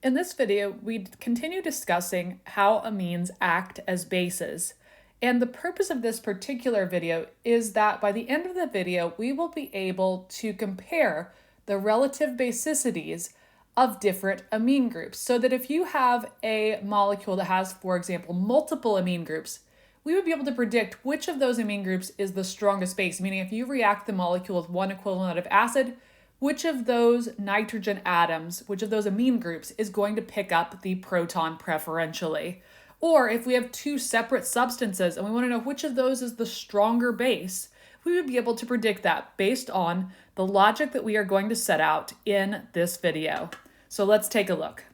In this video, we continue discussing how amines act as bases. And the purpose of this particular video is that by the end of the video, we will be able to compare the relative basicities of different amine groups. So that if you have a molecule that has, for example, multiple amine groups, we would be able to predict which of those amine groups is the strongest base, meaning if you react the molecule with one equivalent of acid, which of those nitrogen atoms, which of those amine groups is going to pick up the proton preferentially. Or if we have two separate substances and we want to know which of those is the stronger base, we would be able to predict that based on the logic that we are going to set out in this video. So let's take a look.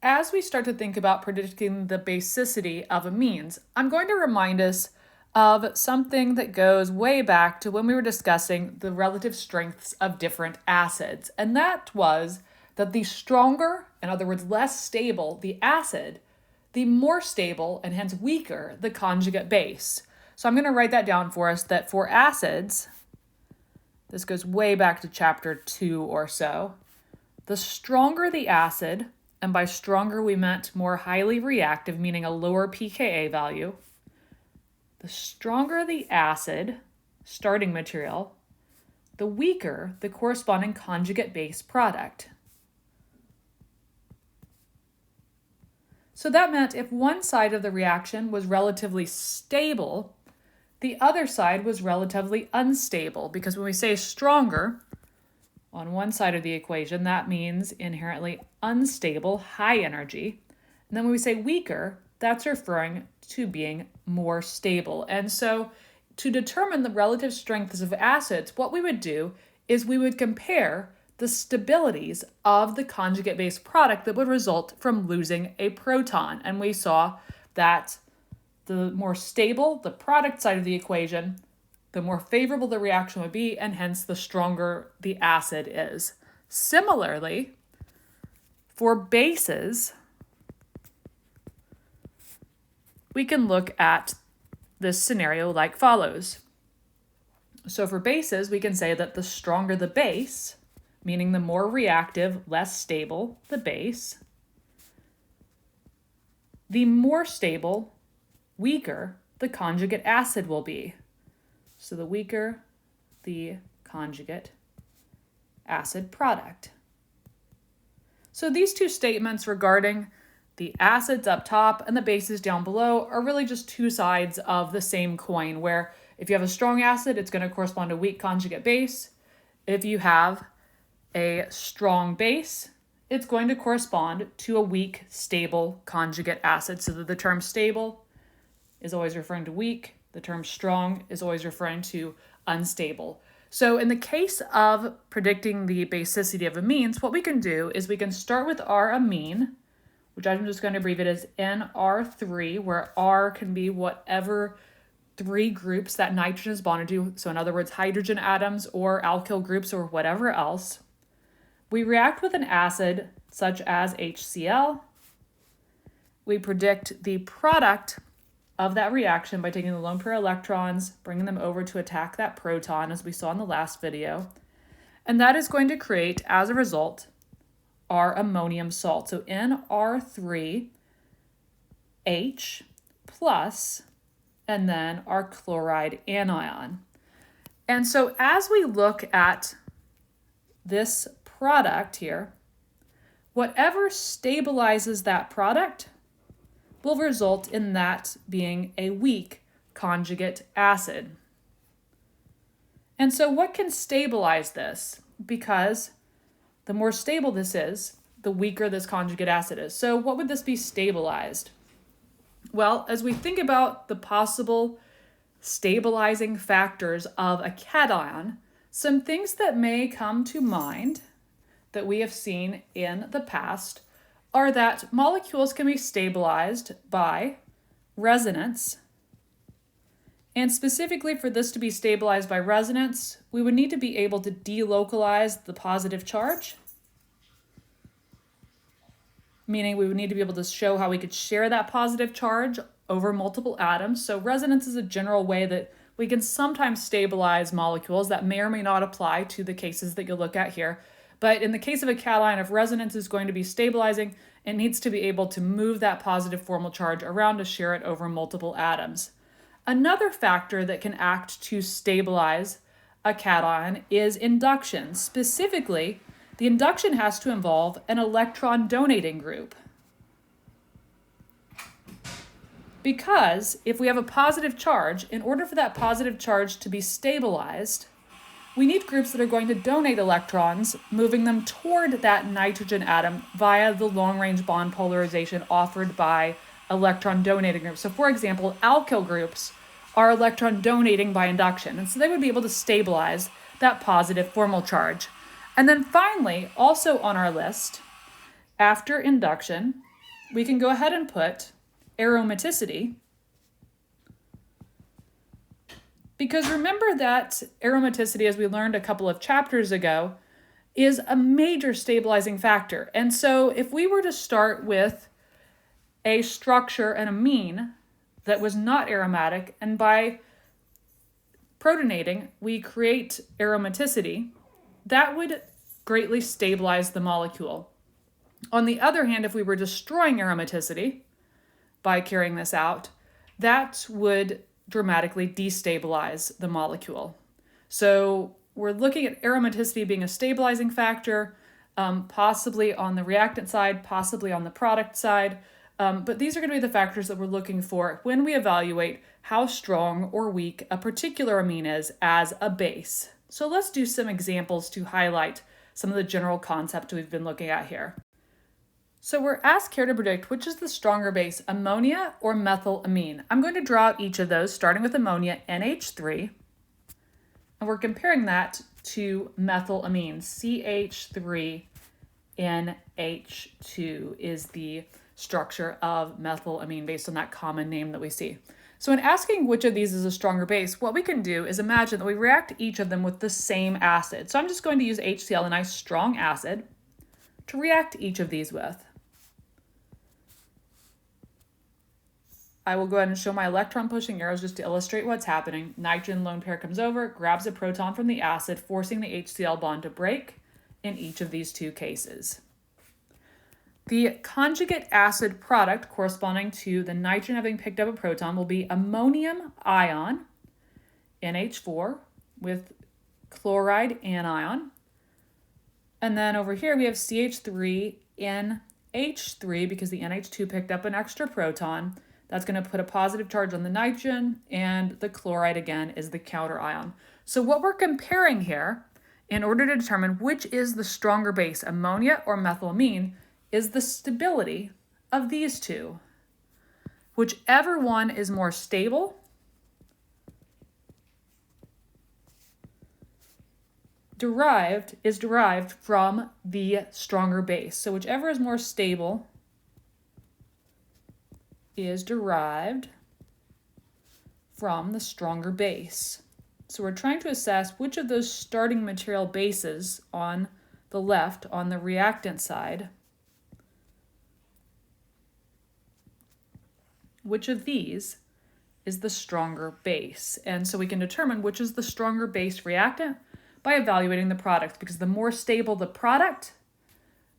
As we start to think about predicting the basicity of amines, I'm going to remind us of something that goes way back to when we were discussing the relative strengths of different acids. And that was that the stronger, in other words, less stable the acid, the more stable and hence weaker the conjugate base. So I'm going to write that down for us that for acids, this goes way back to chapter 2 or so, the stronger the acid, and by stronger we meant more highly reactive, meaning a lower pKa value, the stronger the acid, starting material, the weaker the corresponding conjugate base product. So that meant if one side of the reaction was relatively stable, the other side was relatively unstable, because when we say stronger on one side of the equation, that means inherently unstable, high energy. And then when we say weaker, that's referring to being more stable. And so to determine the relative strengths of acids, what we would do is we would compare the stabilities of the conjugate base product that would result from losing a proton. And we saw that the more stable the product side of the equation, the more favorable the reaction would be, and hence the stronger the acid is. Similarly, for bases, we can look at this scenario like follows. So for bases, we can say that the stronger the base, meaning the more reactive, less stable the base, the more stable, weaker the conjugate acid will be. So the weaker the conjugate acid product. So these two statements regarding the acids up top and the bases down below are really just two sides of the same coin, where if you have a strong acid, it's going to correspond to weak conjugate base. If you have a strong base, it's going to correspond to a weak, stable conjugate acid. So that the term stable is always referring to weak. The term strong is always referring to unstable. So in the case of predicting the basicity of amines, what we can do is we can start with our amine, which I'm just going to abbreviate as NR3, where R can be whatever three groups that nitrogen is bonded to. So in other words, hydrogen atoms or alkyl groups or whatever else. We react with an acid such as HCl. We predict the product of that reaction by taking the lone pair electrons, bringing them over to attack that proton, as we saw in the last video. And that is going to create, as a result, our ammonium salt. So NR3H plus, and then our chloride anion. And so as we look at this product here, whatever stabilizes that product will result in that being a weak conjugate acid. And so what can stabilize this? Because the more stable this is, the weaker this conjugate acid is. So what would this be stabilized? Well, as we think about the possible stabilizing factors of a cation, some things that may come to mind that we have seen in the past are that molecules can be stabilized by resonance. And specifically for this to be stabilized by resonance, we would need to be able to delocalize the positive charge, meaning we would need to be able to show how we could share that positive charge over multiple atoms. So resonance is a general way that we can sometimes stabilize molecules. That may or may not apply to the cases that you'll look at here. But in the case of a cation, if resonance is going to be stabilizing, it needs to be able to move that positive formal charge around to share it over multiple atoms. Another factor that can act to stabilize a cation is induction. Specifically, the induction has to involve an electron donating group. Because if we have a positive charge, in order for that positive charge to be stabilized, we need groups that are going to donate electrons, moving them toward that nitrogen atom via the long-range bond polarization offered by electron donating groups. So for example, alkyl groups are electron donating by induction, and so they would be able to stabilize that positive formal charge. And then finally, also on our list, after induction, we can go ahead and put aromaticity, because remember that aromaticity, as we learned a couple of chapters ago, is a major stabilizing factor. And so if we were to start with a structure, an amine, that was not aromatic, and by protonating, we create aromaticity, that would greatly stabilize the molecule. On the other hand, if we were destroying aromaticity by carrying this out, that would dramatically destabilize the molecule. So we're looking at aromaticity being a stabilizing factor, possibly on the reactant side, possibly on the product side, but these are going to be the factors that we're looking for when we evaluate how strong or weak a particular amine is as a base. So let's do some examples to highlight some of the general concepts we've been looking at here. So we're asked here to predict which is the stronger base, ammonia or methylamine. I'm going to draw out each of those, starting with ammonia, NH3, and we're comparing that to methylamine, CH3NH2 is the structure of methylamine based on that common name that we see. So in asking which of these is a stronger base, what we can do is imagine that we react each of them with the same acid. So I'm just going to use HCl, a nice strong acid, to react each of these with. I will go ahead and show my electron pushing arrows just to illustrate what's happening. Nitrogen lone pair comes over, grabs a proton from the acid, forcing the HCl bond to break in each of these two cases. The conjugate acid product corresponding to the nitrogen having picked up a proton will be ammonium ion, NH4, with chloride anion. And then over here we have CH3NH3 because the NH2 picked up an extra proton. That's going to put a positive charge on the nitrogen, and the chloride again is the counter ion. So what we're comparing here, in order to determine which is the stronger base, ammonia or methylamine, is the stability of these two. Whichever one is more stable is derived from the stronger base. So whichever is more stable is derived from the stronger base. So we're trying to assess which of those starting material bases on the left, on the reactant side, which of these is the stronger base. And so we can determine which is the stronger base reactant by evaluating the product, because the more stable the product,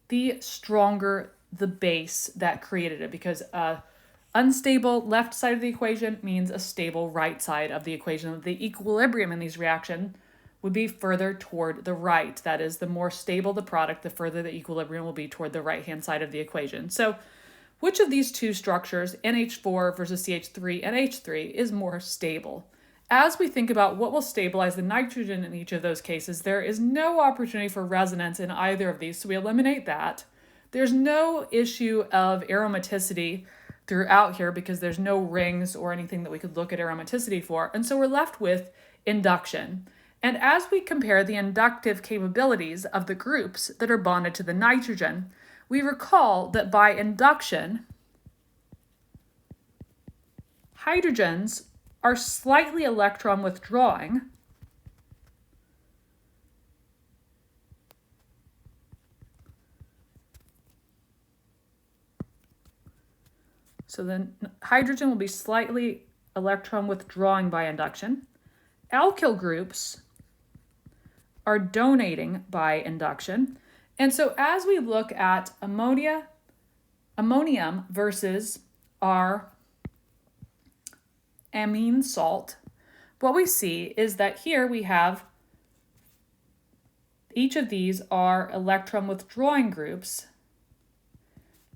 the stronger the base that created it, because unstable left side of the equation means a stable right side of the equation. The equilibrium in these reactions would be further toward the right. That is, the more stable the product, the further the equilibrium will be toward the right-hand side of the equation. So which of these two structures, NH4 versus CH3NH3, is more stable? As we think about what will stabilize the nitrogen in each of those cases, there is no opportunity for resonance in either of these, so we eliminate that. There's no issue of aromaticity throughout here because there's no rings or anything that we could look at aromaticity for, and so we're left with induction. And as we compare the inductive capabilities of the groups that are bonded to the nitrogen, we recall that by induction, hydrogens are slightly electron withdrawing, so then hydrogen will be slightly electron withdrawing by induction. Alkyl groups are donating by induction. And so as we look at ammonium versus our amine salt, what we see is that here we have each of these are electron withdrawing groups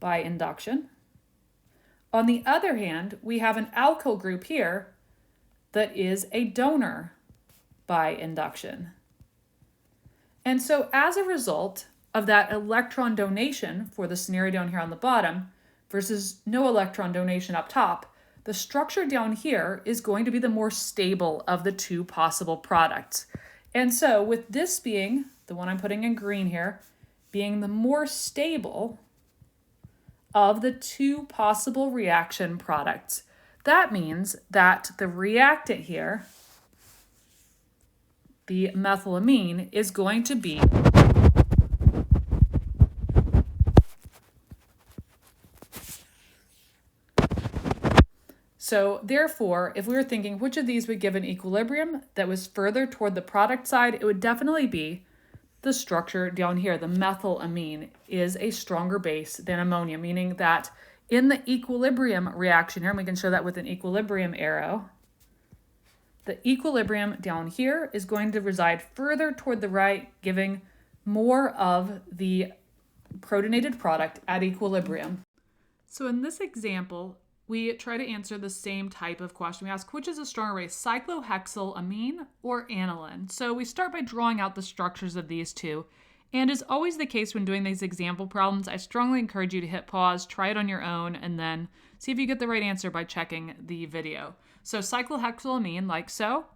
by induction. On the other hand, we have an alkyl group here that is a donor by induction. And so as a result of that electron donation for the scenario down here on the bottom versus no electron donation up top, the structure down here is going to be the more stable of the two possible products. And so with this being, the one I'm putting in green here, being the more stable of the two possible reaction products, that means that the reactant here, the methylamine, is going to be so therefore, if we were thinking which of these would give an equilibrium that was further toward the product side, it would definitely be the structure down here. The methylamine is a stronger base than ammonia, meaning that in the equilibrium reaction here, and we can show that with an equilibrium arrow, the equilibrium down here is going to reside further toward the right, giving more of the protonated product at equilibrium. So in this example, we try to answer the same type of question. We ask, which is a stronger base, cyclohexylamine or aniline? So we start by drawing out the structures of these two. And as always the case when doing these example problems, I strongly encourage you to hit pause, try it on your own, and then see if you get the right answer by checking the video. So cyclohexylamine, like so,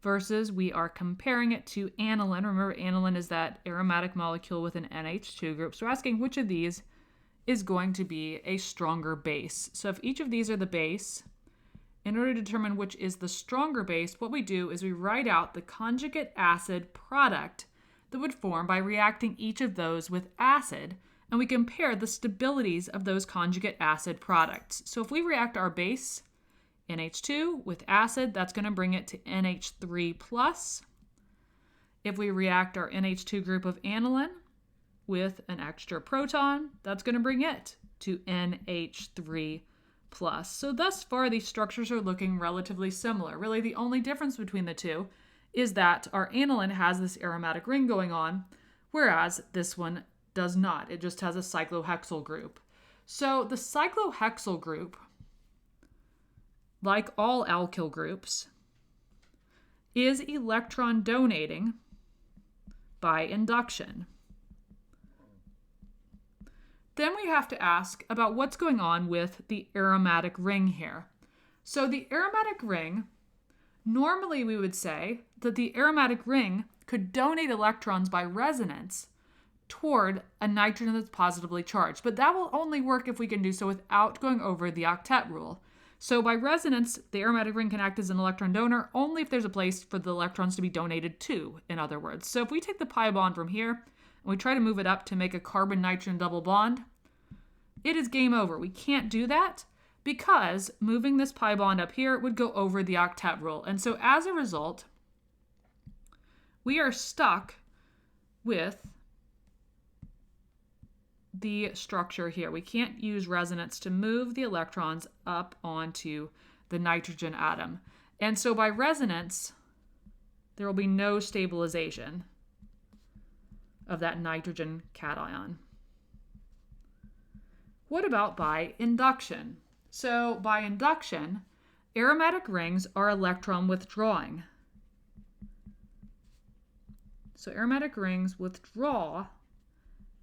versus we are comparing it to aniline. Remember, aniline is that aromatic molecule with an NH2 group. So we're asking which of these is going to be a stronger base. So if each of these are the base, in order to determine which is the stronger base, what we do is we write out the conjugate acid product that would form by reacting each of those with acid, and we compare the stabilities of those conjugate acid products. So if we react our base, NH2, with acid, that's going to bring it to NH3+. If we react our NH2 group of aniline with an extra proton, that's going to bring it to NH3+. So thus far, these structures are looking relatively similar. Really, the only difference between the two is that our aniline has this aromatic ring going on, whereas this one does not. It just has a cyclohexyl group. So the cyclohexyl group, like all alkyl groups, is electron donating by induction. Then we have to ask about what's going on with the aromatic ring here. So the aromatic ring, normally we would say that the aromatic ring could donate electrons by resonance toward a nitrogen that's positively charged, but that will only work if we can do so without going over the octet rule. So by resonance, the aromatic ring can act as an electron donor only if there's a place for the electrons to be donated to, in other words. So if we take the pi bond from here and we try to move it up to make a carbon-nitrogen double bond, it is game over. We can't do that because moving this pi bond up here would go over the octet rule. And so as a result, we are stuck with the structure here. We can't use resonance to move the electrons up onto the nitrogen atom. And so by resonance, there will be no stabilization of that nitrogen cation. What about by induction? So by induction, aromatic rings are electron withdrawing. So aromatic rings withdraw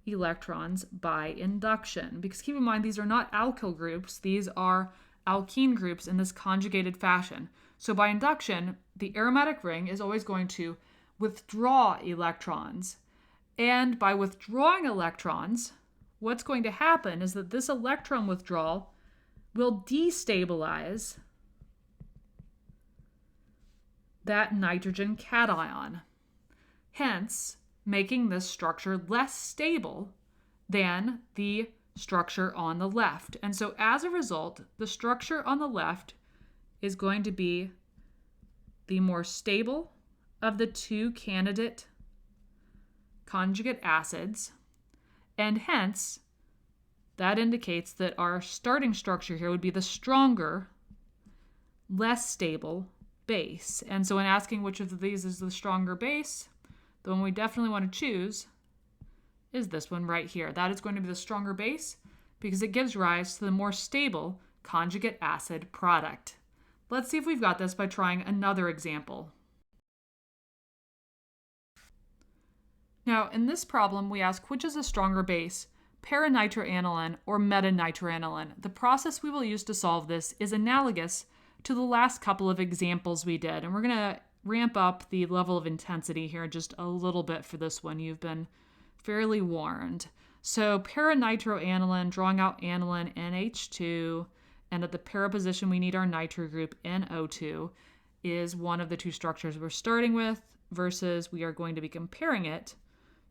electrons by induction. Because keep in mind, these are not alkyl groups. These are alkene groups in this conjugated fashion. So by induction, the aromatic ring is always going to withdraw electrons. And by withdrawing electrons, what's going to happen is that this electron withdrawal will destabilize that nitrogen cation, hence making this structure less stable than the structure on the left. And so as a result, the structure on the left is going to be the more stable of the two candidate conjugate acids, And hence, that indicates that our starting structure here would be the stronger, less stable base. And so when asking which of these is the stronger base, the one we definitely want to choose is this one right here. That is going to be the stronger base because it gives rise to the more stable conjugate acid product. Let's see if we've got this by trying another example. Now, in this problem, we ask which is a stronger base, paranitroaniline or metanitroaniline. The process we will use to solve this is analogous to the last couple of examples we did, and we're going to ramp up the level of intensity here just a little bit for this one. You've been fairly warned. So paranitroaniline, drawing out aniline, NH2, and at the para position we need our nitro group, NO2, is one of the two structures we're starting with, versus we are going to be comparing it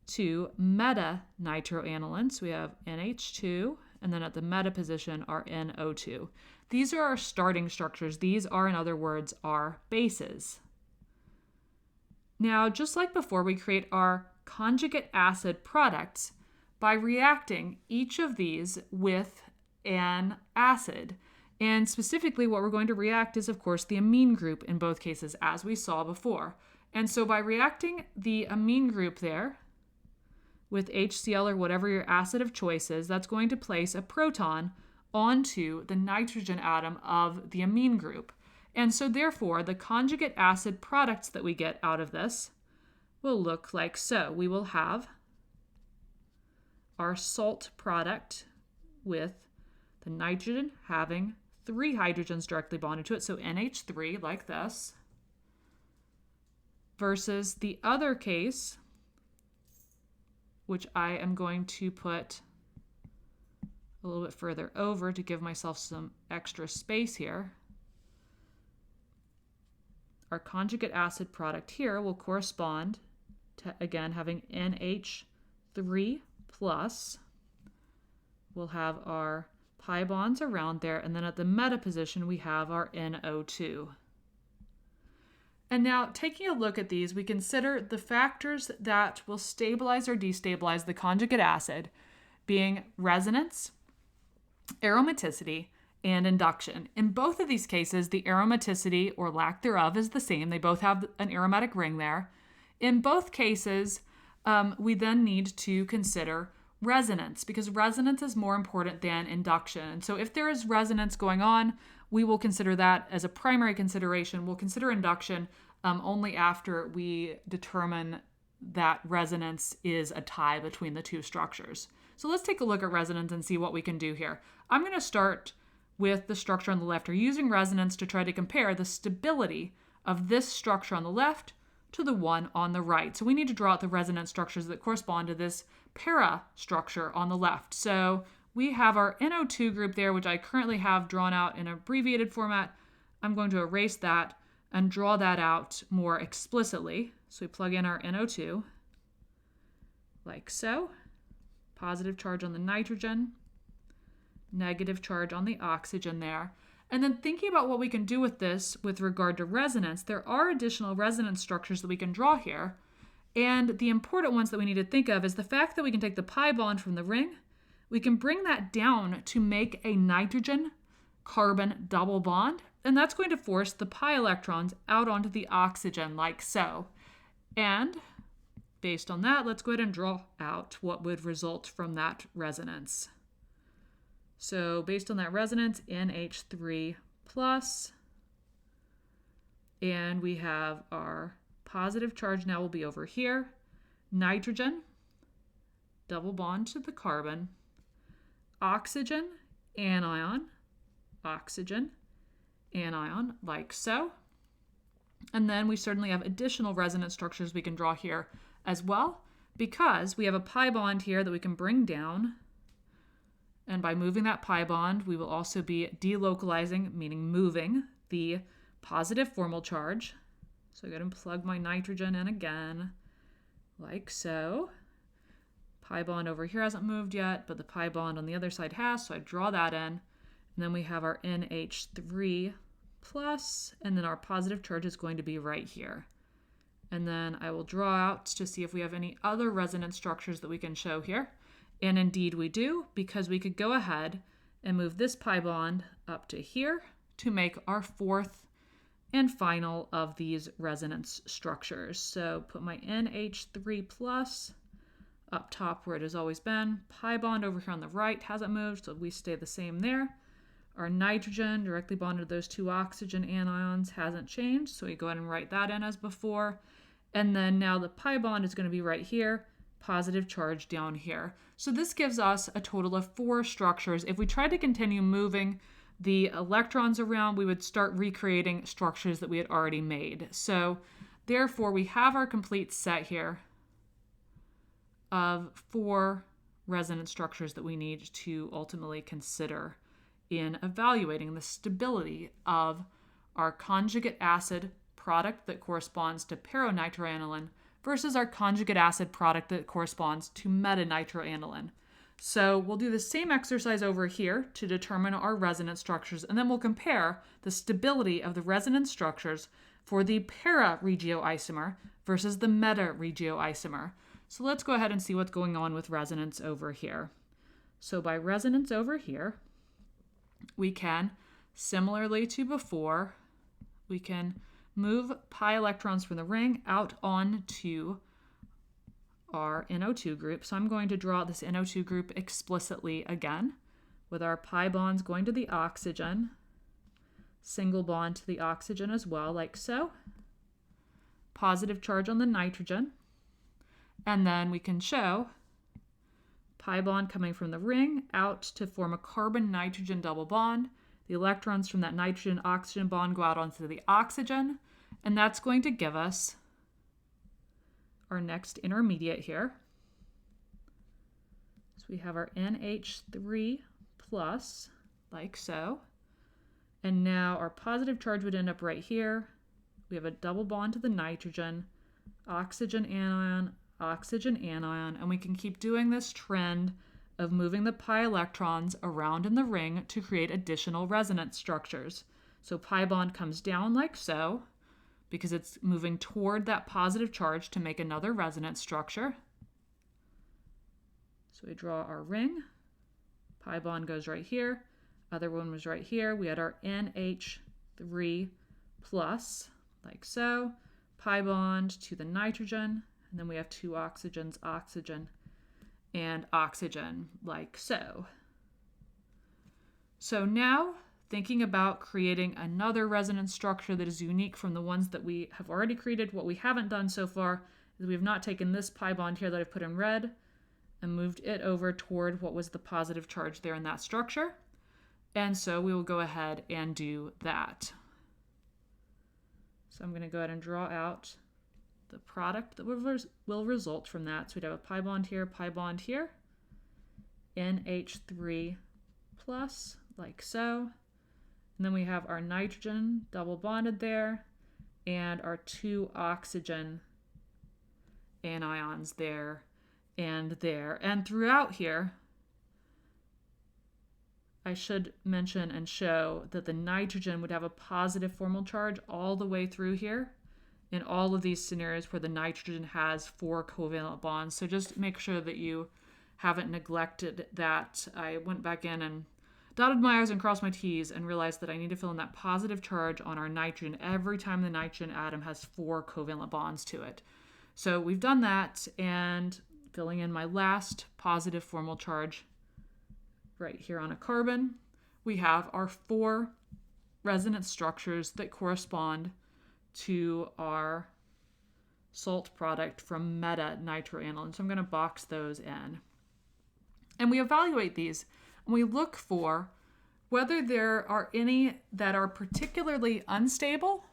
to metanitroaniline. So we have NH2, and then at the meta position our NO2. These are our starting structures. These are, in other words, our bases. Now, just like before, we create our conjugate acid products by reacting each of these with an acid. And specifically what we're going to react is, of course, the amine group in both cases, as we saw before. And so by reacting the amine group there with HCl or whatever your acid of choice is, that's going to place a proton onto the nitrogen atom of the amine group. And so therefore, the conjugate acid products that we get out of this will look like so. We will have our salt product with the nitrogen having 3 hydrogens directly bonded to it, so NH3 like this, versus the other case, which I am going to put a little bit further over to give myself some extra space here. Our conjugate acid product here will correspond to, again, having NH3 plus. We'll have our pi bonds around there, and then at the meta position we have our NO2. And now, taking a look at these, we consider the factors that will stabilize or destabilize the conjugate acid being resonance, aromaticity, and induction. In both of these cases, the aromaticity or lack thereof is the same. They both have an aromatic ring there. In both cases, we then need to consider resonance, because resonance is more important than induction. And so if there is resonance going on, we will consider that as a primary consideration. We'll consider induction only after we determine that resonance is a tie between the two structures. So let's take a look at resonance and see what we can do here. I'm going to start with the structure on the left, or using resonance to try to compare the stability of this structure on the left to the one on the right. So we need to draw out the resonance structures that correspond to this para structure on the left. So we have our NO2 group there, which I currently have drawn out in abbreviated format. I'm going to erase that and draw that out more explicitly. So we plug in our NO2 like so. Positive charge on the nitrogen, negative charge on the oxygen there. And then thinking about what we can do with this with regard to resonance, there are additional resonance structures that we can draw here. And the important ones that we need to think of is the fact that we can take the pi bond from the ring, we can bring that down to make a nitrogen-carbon double bond, and that's going to force the pi electrons out onto the oxygen like so. And based on that, let's go ahead and draw out what would result from that resonance. So based on that resonance, NH3 plus, and we have our positive charge now will be over here, nitrogen, double bond to the carbon, oxygen, anion, oxygen, anion, like so. And then we certainly have additional resonance structures we can draw here as well, because we have a pi bond here that we can bring down. And by moving that pi bond, we will also be delocalizing, meaning moving the positive formal charge. So I go ahead and plug my nitrogen in again, like so. Pi bond over here hasn't moved yet, but the pi bond on the other side has, so I draw that in. And then we have our NH3 plus, and then our positive charge is going to be right here. And then I will draw out to see if we have any other resonance structures that we can show here. And indeed we do, because we could go ahead and move this pi bond up to here to make our fourth and final of these resonance structures. So put my NH3 plus up top where it has always been. Pi bond over here on the right hasn't moved, so we stay the same there. Our nitrogen directly bonded to those two oxygen anions hasn't changed, so we go ahead and write that in as before. And then now the pi bond is going to be right here, positive charge down here. So this gives us a total of 4 structures. If we tried to continue moving the electrons around, we would start recreating structures that we had already made. So therefore, we have our complete set here of 4 resonance structures that we need to ultimately consider in evaluating the stability of our conjugate acid product that corresponds to paranitroaniline versus our conjugate acid product that corresponds to metanitroaniline. So we'll do the same exercise over here to determine our resonance structures, and then we'll compare the stability of the resonance structures for the para-regioisomer versus the meta-regioisomer. So let's go ahead and see what's going on with resonance over here. So by resonance over here, we can, similarly to before, we can move pi electrons from the ring out onto our NO2 group. So I'm going to draw this NO2 group explicitly again, with our pi bonds going to the oxygen, single bond to the oxygen as well, like so. Positive charge on the nitrogen. And then we can show pi bond coming from the ring out to form a carbon-nitrogen double bond. The electrons from that nitrogen-oxygen bond go out onto the oxygen, and that's going to give us our next intermediate here. So we have our NH3 plus, like so. And now our positive charge would end up right here. We have a double bond to the nitrogen, oxygen anion, and we can keep doing this trend of moving the pi electrons around in the ring to create additional resonance structures. So pi bond comes down like so, because it's moving toward that positive charge to make another resonance structure. So we draw our ring. Pi bond goes right here. Other one was right here. We had our NH3 plus, like so. Pi bond to the nitrogen. And then we have 2 oxygens, oxygen and oxygen, like so. So now, thinking about creating another resonance structure that is unique from the ones that we have already created, what we haven't done so far is we have not taken this pi bond here that I've put in red and moved it over toward what was the positive charge there in that structure. And so we will go ahead and do that. So I'm going to go ahead and draw out the product that will result from that. So we'd have a pi bond here, NH3 plus, like so. And then we have our nitrogen double bonded there, and our 2 oxygen anions there and there. And throughout here, I should mention and show that the nitrogen would have a positive formal charge all the way through here in all of these scenarios where the nitrogen has 4 covalent bonds. So just make sure that you haven't neglected that. I went back in and dotted my I's and crossed my T's and realized that I need to fill in that positive charge on our nitrogen every time the nitrogen atom has 4 covalent bonds to it. So we've done that, and filling in my last positive formal charge right here on a carbon, we have our 4 resonance structures that correspond to our salt product from metanitroaniline. So I'm going to box those in. And we evaluate these, and we look for whether there are any that are particularly unstable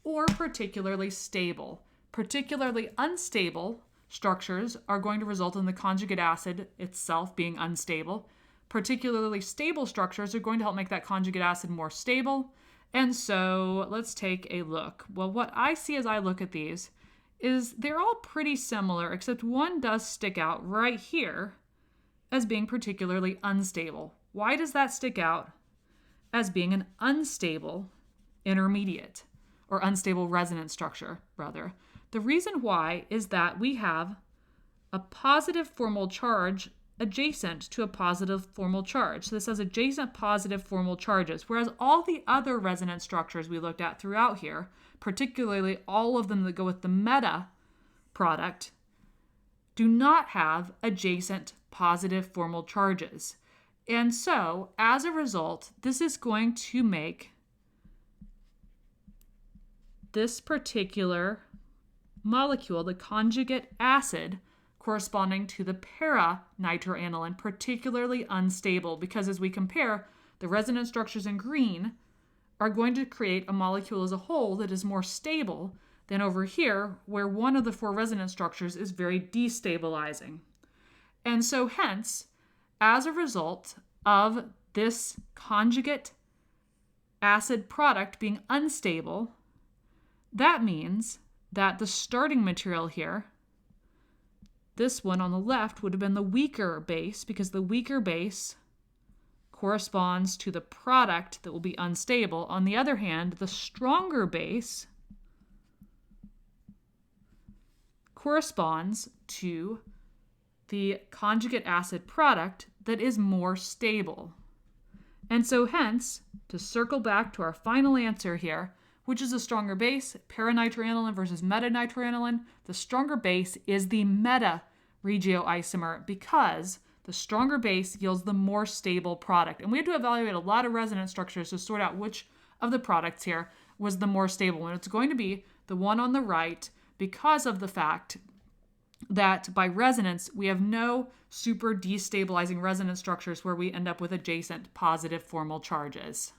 or particularly stable. Particularly unstable structures are going to result in the conjugate acid itself being unstable. Particularly stable structures are going to help make that conjugate acid more stable. And so let's take a look. Well, what I see as I look at these is they're all pretty similar, except one does stick out right here as being particularly unstable. Why does that stick out as being an unstable intermediate, or unstable resonance structure, rather? The reason why is that we have a positive formal charge adjacent to a positive formal charge. So this has adjacent positive formal charges, whereas all the other resonance structures we looked at throughout here, particularly all of them that go with the meta product, do not have adjacent positive formal charges. And so, as a result, this is going to make this particular molecule, the conjugate acid corresponding to the para-nitroaniline, particularly unstable, because as we compare, the resonance structures in green are going to create a molecule as a whole that is more stable than over here, where one of the four resonance structures is very destabilizing. And so hence, as a result of this conjugate acid product being unstable, that means that the starting material here, this one on the left, would have been the weaker base, because the weaker base corresponds to the product that will be unstable. On the other hand, the stronger base corresponds to the conjugate acid product that is more stable. And so hence, to circle back to our final answer here, which is a stronger base, paranitroaniline versus metanitroaniline, the stronger base is the meta regioisomer, because the stronger base yields the more stable product. And we had to evaluate a lot of resonance structures to sort out which of the products here was the more stable one. It's going to be the one on the right, because of the fact that by resonance, we have no super destabilizing resonance structures where we end up with adjacent positive formal charges.